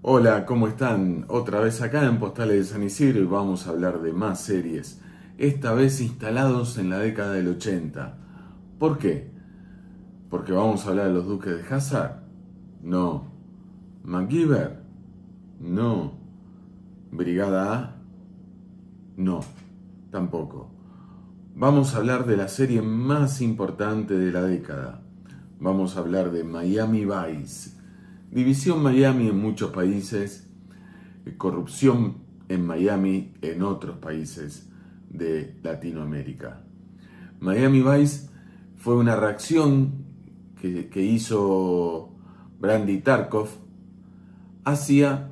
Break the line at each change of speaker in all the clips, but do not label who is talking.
Hola, ¿cómo están? Otra vez acá en Postales de San Isidro y vamos a hablar de más series, esta vez instalados en la década del 80. ¿Por qué? ¿Porque vamos a hablar de los Duques de Hazzard? No. ¿MacGyver? No. ¿Brigada A? No, tampoco. Vamos a hablar de la serie más importante de la década. Vamos a hablar de Miami Vice. División Miami en muchos países, corrupción en Miami en otros países de Latinoamérica. Miami Vice fue una reacción que hizo Brandy Tarkov hacia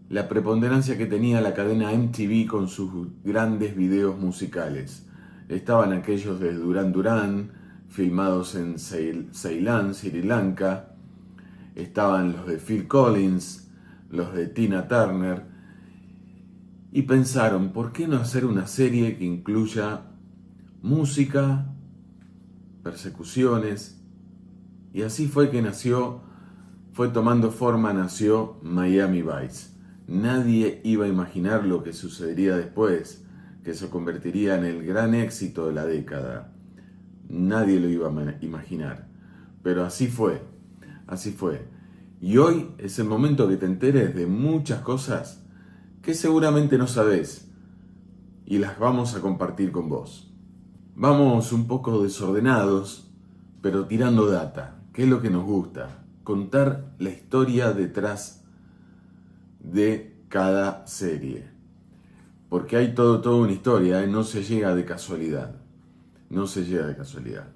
la preponderancia que tenía la cadena MTV con sus grandes videos musicales. Estaban aquellos de Duran Duran, filmados en Ceilán, Sri Lanka. Estaban los de Phil Collins, los de Tina Turner. Y pensaron, ¿por qué no hacer una serie que incluya música, persecuciones? Y así fue que fue tomando forma, nació Miami Vice. Nadie iba a imaginar lo que sucedería después, que se convertiría en el gran éxito de la década. Nadie lo iba a imaginar. Pero así fue, así fue. Y hoy es el momento que te enteres de muchas cosas que seguramente no sabes y las vamos a compartir con vos. Vamos un poco desordenados, pero tirando data, que es lo que nos gusta, contar la historia detrás de cada serie. Porque hay toda una historia, no se llega de casualidad. No se llega de casualidad.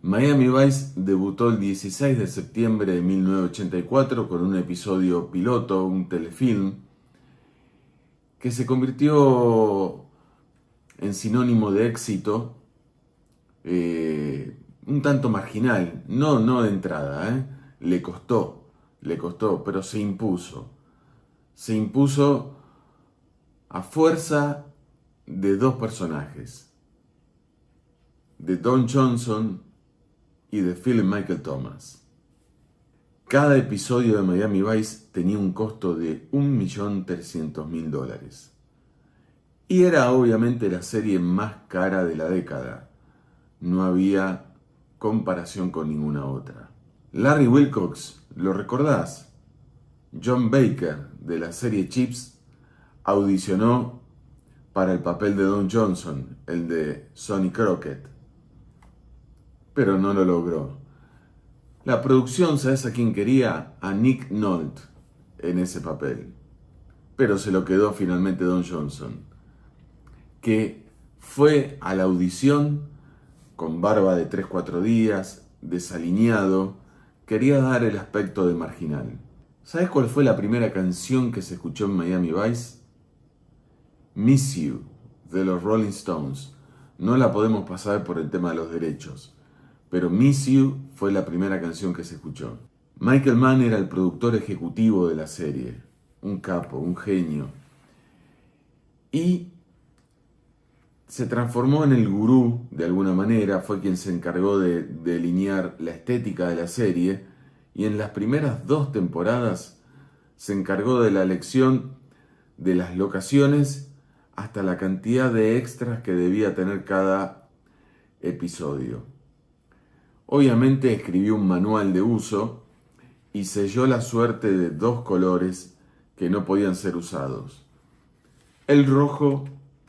Miami Vice debutó el 16 de septiembre de 1984 con un episodio piloto, un telefilm, que se convirtió en sinónimo de éxito, un tanto marginal, no de entrada, le costó, pero se impuso. Se impuso a fuerza de dos personajes, de Don Johnson y de Philip Michael Thomas. Cada episodio de Miami Vice tenía un costo de $1.300.000. Y era obviamente la serie más cara de la década. No había comparación con ninguna otra. Larry Wilcox, ¿lo recordás? John Baker, de la serie Chips, audicionó para el papel de Don Johnson, el de Sonny Crockett, pero no lo logró. La producción, ¿sabes a quién quería? A Nick Nolte en ese papel, pero se lo quedó finalmente Don Johnson, que fue a la audición con barba de 3-4 días, desaliñado, quería dar el aspecto de marginal. ¿Sabes cuál fue la primera canción que se escuchó en Miami Vice? Miss You, de los Rolling Stones. No la podemos pasar por el tema de los derechos, pero Miss You fue la primera canción que se escuchó. Michael Mann era el productor ejecutivo de la serie, un capo, un genio. Y se transformó en el gurú, de alguna manera, fue quien se encargó de delinear la estética de la serie, y en las primeras 2 temporadas se encargó de la elección de las locaciones hasta la cantidad de extras que debía tener cada episodio. Obviamente escribió un manual de uso y selló la suerte de 2 colores que no podían ser usados: el rojo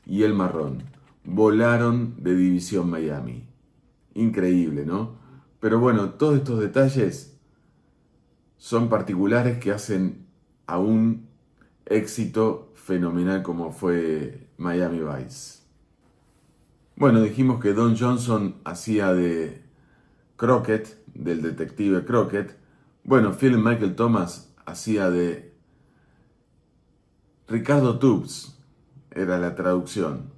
y el marrón. Volaron de División Miami. Increíble, ¿no? Pero bueno, todos estos detalles son particulares que hacen a un éxito fenomenal como fue Miami Vice. Bueno, dijimos que Don Johnson hacía de Crockett, del detective Crockett. Bueno, Philip Michael Thomas hacía de Ricardo Tubbs, era la traducción.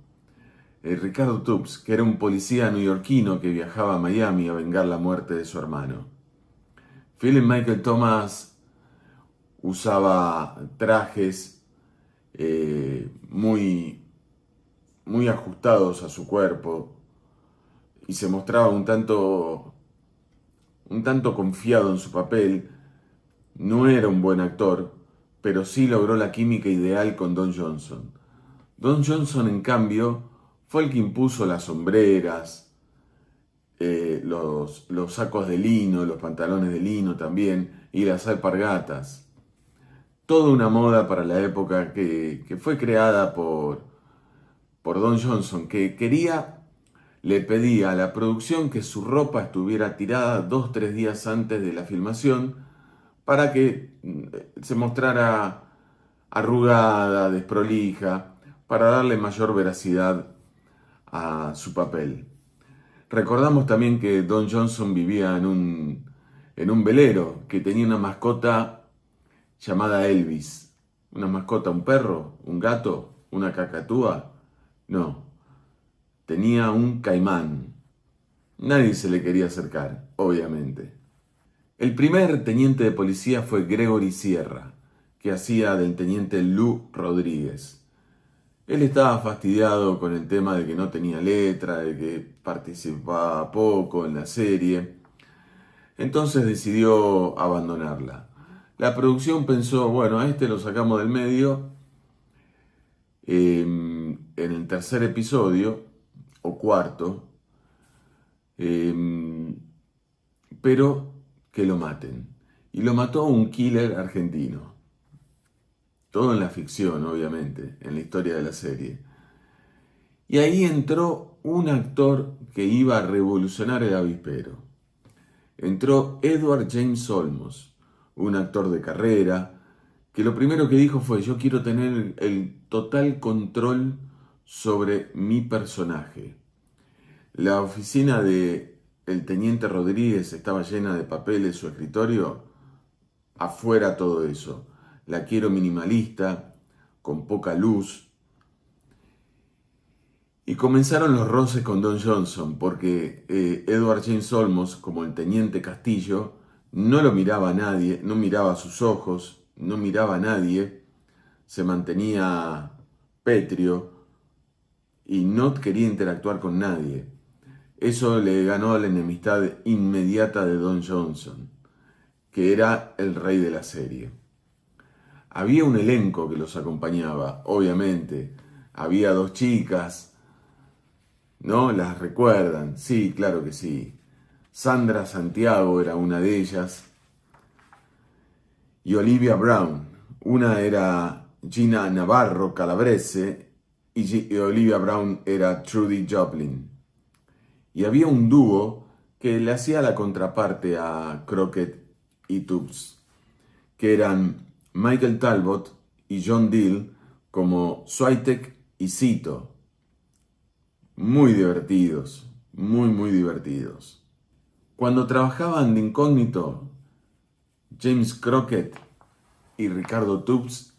Ricardo Tubbs, que era un policía neoyorquino que viajaba a Miami a vengar la muerte de su hermano. Philip Michael Thomas usaba trajes muy ajustados a su cuerpo y se mostraba un tanto confiado en su papel. No era un buen actor, pero sí logró la química ideal con Don Johnson. Don Johnson, en cambio, fue el que impuso las sombreras, los sacos de lino, los pantalones de lino también, y las alpargatas. Toda una moda para la época que fue creada por Don Johnson, que le pedía a la producción que su ropa estuviera tirada 2 o 3 días antes de la filmación para que se mostrara arrugada, desprolija, para darle mayor veracidad a su papel. Recordamos también que Don Johnson vivía en un velero, que tenía una mascota llamada Elvis. ¿Una mascota, un perro, un gato, una cacatúa? No, tenía un caimán. Nadie se le quería acercar, obviamente. El primer teniente de policía fue Gregory Sierra, que hacía del teniente Lou Rodríguez. Él estaba fastidiado con el tema de que no tenía letra, de que participaba poco en la serie, entonces decidió abandonarla. La producción pensó, bueno, a este lo sacamos del medio en el tercer episodio, o cuarto, pero que lo maten. Y lo mató un killer argentino. Todo en la ficción, obviamente, en la historia de la serie. Y ahí entró un actor que iba a revolucionar el avispero. Entró Edward James Olmos, un actor de carrera, que lo primero que dijo fue: yo quiero tener el total control sobre mi personaje. La oficina de el teniente Rodríguez estaba llena de papeles, su escritorio, afuera todo eso. La quiero minimalista, con poca luz. Y comenzaron los roces con Don Johnson, porque Edward James Olmos, como el teniente Castillo, no lo miraba a nadie, no miraba a sus ojos, no miraba a nadie, se mantenía pétreo y no quería interactuar con nadie. Eso le ganó la enemistad inmediata de Don Johnson, que era el rey de la serie. Había un elenco que los acompañaba, obviamente. Había 2 chicas, ¿no? ¿Las recuerdan? Sí, claro que sí. Sandra Santiago era una de ellas. Y Olivia Brown. Una era Gina Navarro Calabrese y Olivia Brown era Trudy Joplin. Y había un dúo que le hacía la contraparte a Crockett y Tubbs, que eran Michael Talbot y John Deel como Switek y Cito. Muy divertidos, muy divertidos. Cuando trabajaban de incógnito, James Crockett y Ricardo Tubbs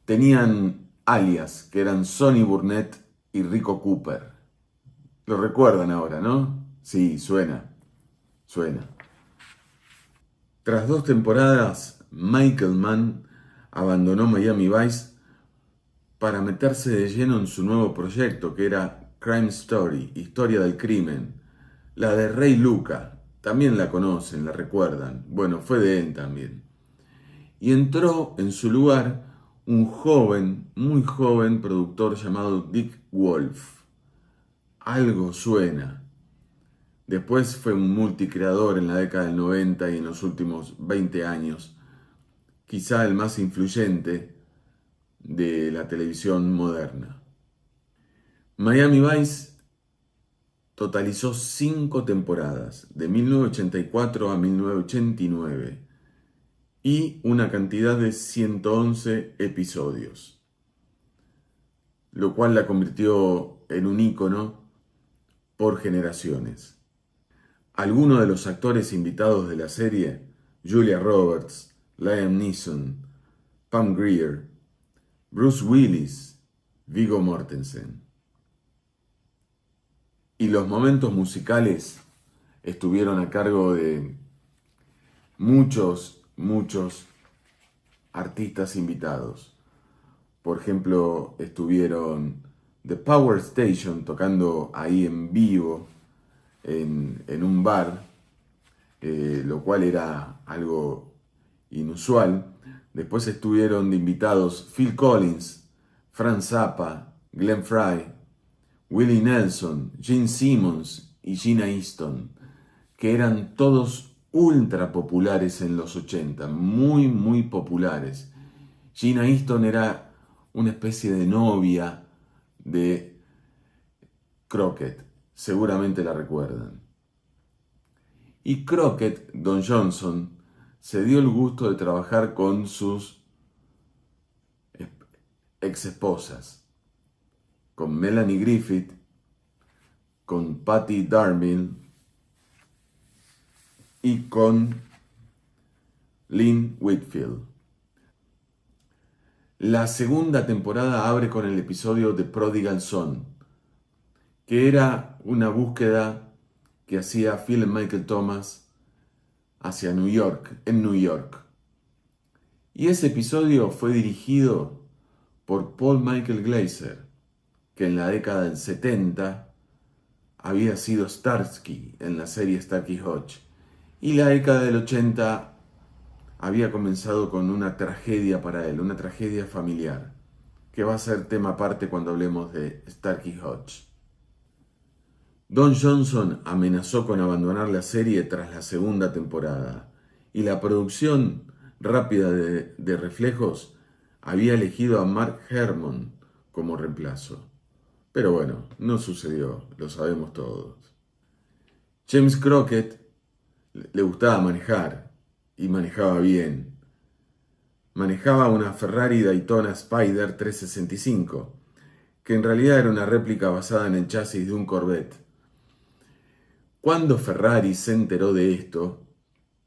tenían alias, que eran Sonny Burnett y Rico Cooper. Lo recuerdan ahora, ¿no? Sí, suena. Tras 2 temporadas, Michael Mann abandonó Miami Vice para meterse de lleno en su nuevo proyecto, que era Crime Story, Historia del Crimen. La de Ray Luca, también la conocen, la recuerdan. Bueno, fue de él también. Y entró en su lugar un joven, muy joven productor llamado Dick Wolf. Algo suena. Después fue un multicreador en la década del 90 y en los últimos 20 años. Quizá el más influyente de la televisión moderna. Miami Vice totalizó 5 temporadas, de 1984 a 1989, y una cantidad de 111 episodios, lo cual la convirtió en un ícono por generaciones. Algunos de los actores invitados de la serie: Julia Roberts, Liam Neeson, Pam Grier, Bruce Willis, Viggo Mortensen. Y los momentos musicales estuvieron a cargo de muchos artistas invitados. Por ejemplo, estuvieron The Power Station tocando ahí en vivo en un bar, lo cual era algo inusual. Después estuvieron de invitados Phil Collins, Frank Zappa, Glenn Frey, Willie Nelson, Gene Simmons y Gina Easton, que eran todos ultra populares en los 80, muy, muy populares. Gina Easton era una especie de novia de Crockett, seguramente la recuerdan. Y Crockett, Don Johnson, se dio el gusto de trabajar con sus ex esposas, con Melanie Griffith, con Patty Darville y con Lynn Whitfield. La segunda temporada abre con el episodio The Prodigal Son, que era una búsqueda que hacía Phil y Michael Thomas hacia New York, en New York. Y ese episodio fue dirigido por Paul Michael Glaser, que en la década del 70 había sido Starsky en la serie Starkey Hodge. Y la década del 80 había comenzado con una tragedia para él, una tragedia familiar, que va a ser tema aparte cuando hablemos de Starkey Hodge. Don Johnson amenazó con abandonar la serie tras la segunda temporada, y la producción rápida de Reflejos había elegido a Mark Hermon como reemplazo. Pero bueno, no sucedió, lo sabemos todos. James Crockett le gustaba manejar, y manejaba bien. Manejaba una Ferrari Daytona Spider 365, que en realidad era una réplica basada en el chasis de un Corvette. Cuando Ferrari se enteró de esto,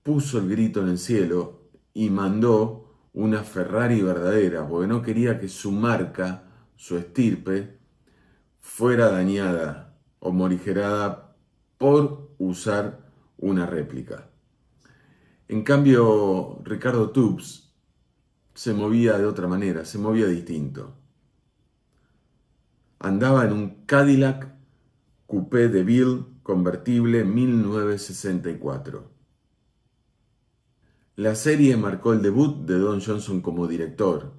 puso el grito en el cielo y mandó una Ferrari verdadera, porque no quería que su marca, su estirpe, fuera dañada o morigerada por usar una réplica. En cambio, Ricardo Tubbs se movía de otra manera, se movía distinto. Andaba en un Cadillac Coupé de Ville convertible 1964. La serie marcó el debut de Don Johnson como director,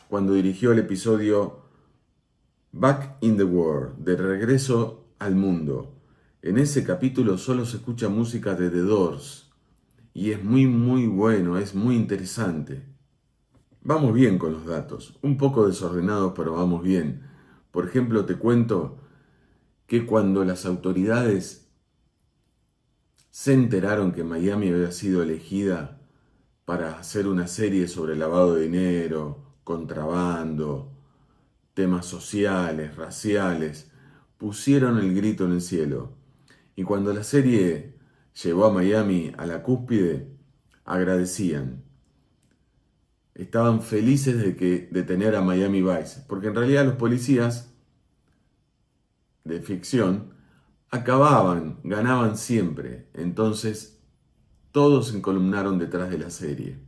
cuando dirigió el episodio Back in the World, de Regreso al Mundo. En ese capítulo solo se escucha música de The Doors, y es muy bueno, es muy interesante. Vamos bien con los datos, un poco desordenados, pero vamos bien. Por ejemplo, te cuento que cuando las autoridades se enteraron que Miami había sido elegida para hacer una serie sobre lavado de dinero, contrabando, temas sociales, raciales, pusieron el grito en el cielo. Y cuando la serie llevó a Miami a la cúspide, agradecían. Estaban felices de tener a Miami Vice, porque en realidad los policías de ficción ganaban siempre. Entonces todos se encolumnaron detrás de la serie.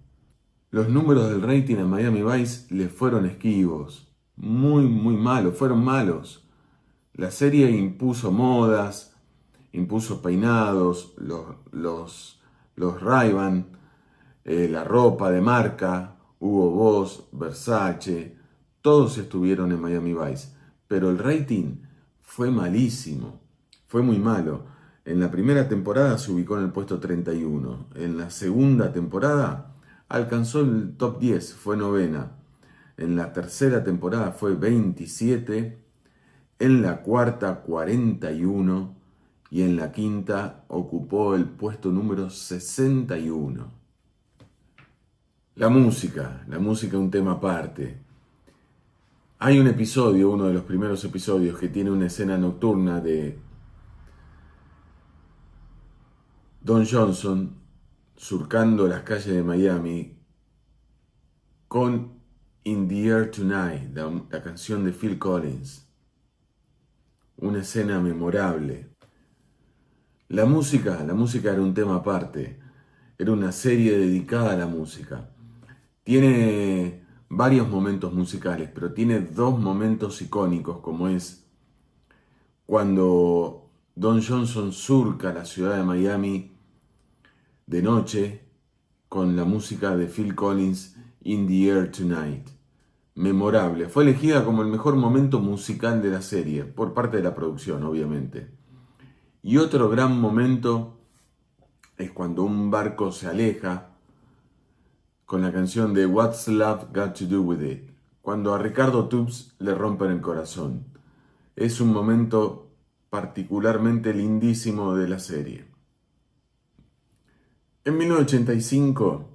Los números del rating a Miami Vice les fueron esquivos, muy malos, fueron malos. La serie impuso modas, impuso peinados, los Ray-Ban, la ropa de marca, Hugo Boss, Versace, todos estuvieron en Miami Vice, pero el rating fue malísimo, fue muy malo. En la primera temporada se ubicó en el puesto 31, en la segunda temporada alcanzó el top 10, fue novena, en la tercera temporada fue 27, en la cuarta 41 y en la quinta ocupó el puesto número 61. La música es un tema aparte. Hay un episodio, uno de los primeros episodios, que tiene una escena nocturna de Don Johnson surcando las calles de Miami con In the Air Tonight, la canción de Phil Collins. Una escena memorable. La música era un tema aparte. Era una serie dedicada a la música. Tiene varios momentos musicales, pero tiene dos momentos icónicos, como es cuando Don Johnson surca la ciudad de Miami de noche con la música de Phil Collins In the Air Tonight. Memorable. Fue elegida como el mejor momento musical de la serie, por parte de la producción, obviamente. Y otro gran momento es cuando un barco se aleja con la canción de What's Love Got to Do With It, cuando a Ricardo Tubbs le rompen el corazón. Es un momento particularmente lindísimo de la serie. En 1985,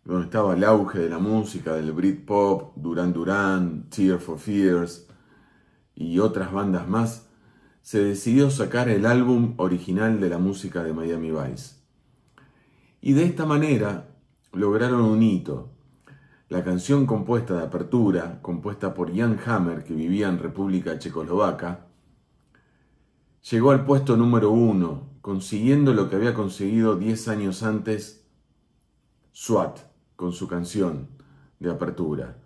donde estaba el auge de la música, del Britpop, Duran Duran, Tears for Fears y otras bandas más, se decidió sacar el álbum original de la música de Miami Vice. Y de esta manera lograron un hito. La canción compuesta de apertura, compuesta por Jan Hammer, que vivía en República Checoslovaca, llegó al puesto número 1, consiguiendo lo que había conseguido 10 años antes SWAT, con su canción de apertura.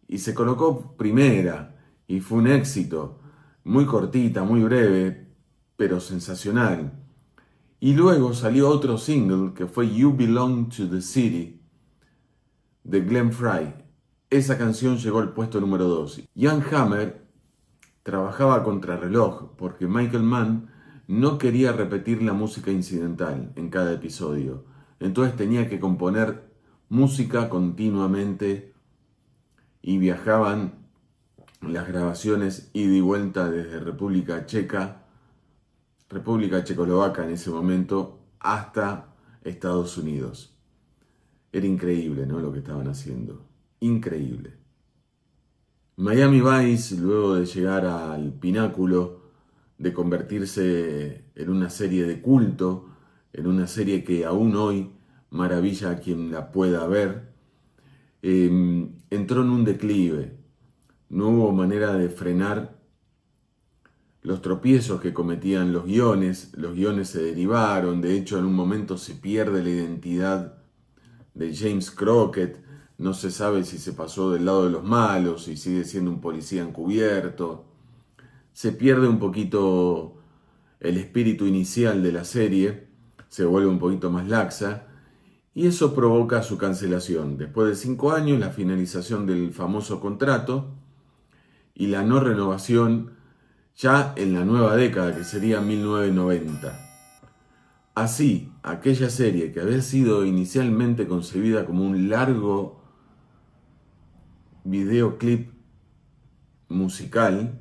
Y se colocó primera, y fue un éxito, muy cortita, muy breve, pero sensacional. Y luego salió otro single, que fue You Belong to the City, de Glenn Frey. Esa canción llegó al puesto número 2. Jan Hammer trabajaba a contrarreloj porque Michael Mann no quería repetir la música incidental en cada episodio. Entonces tenía que componer música continuamente y viajaban las grabaciones ida y vuelta desde República Checoslovaca en ese momento, hasta Estados Unidos. Era increíble, ¿no?, lo que estaban haciendo. Increíble. Miami Vice, luego de llegar al pináculo de convertirse en una serie de culto, en una serie que aún hoy maravilla a quien la pueda ver, entró en un declive. No hubo manera de frenar los tropiezos que cometían los guiones se derivaron, de hecho en un momento se pierde la identidad de James Crockett, no se sabe si se pasó del lado de los malos, si sigue siendo un policía encubierto, se pierde un poquito el espíritu inicial de la serie, se vuelve un poquito más laxa, y eso provoca su cancelación. Después de 5 años, la finalización del famoso contrato y la no renovación ya en la nueva década, que sería 1990. Así, aquella serie que había sido inicialmente concebida como un largo videoclip musical,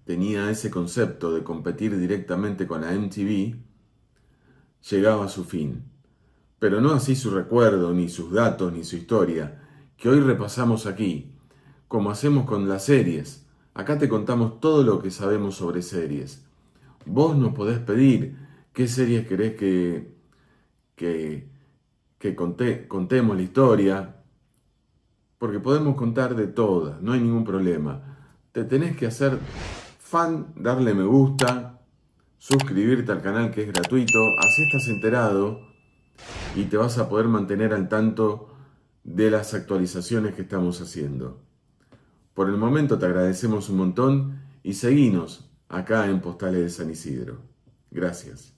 tenía ese concepto de competir directamente con la MTV, llegaba a su fin. Pero no así su recuerdo, ni sus datos, ni su historia, que hoy repasamos aquí, como hacemos con las series. Acá te contamos todo lo que sabemos sobre series. Vos nos podés pedir qué series querés que contemos la historia, porque podemos contar de todas, no hay ningún problema. Te tenés que hacer fan, darle me gusta, suscribirte al canal, que es gratuito, así estás enterado y te vas a poder mantener al tanto de las actualizaciones que estamos haciendo. Por el momento te agradecemos un montón y seguinos acá en Postales de San Isidro. Gracias.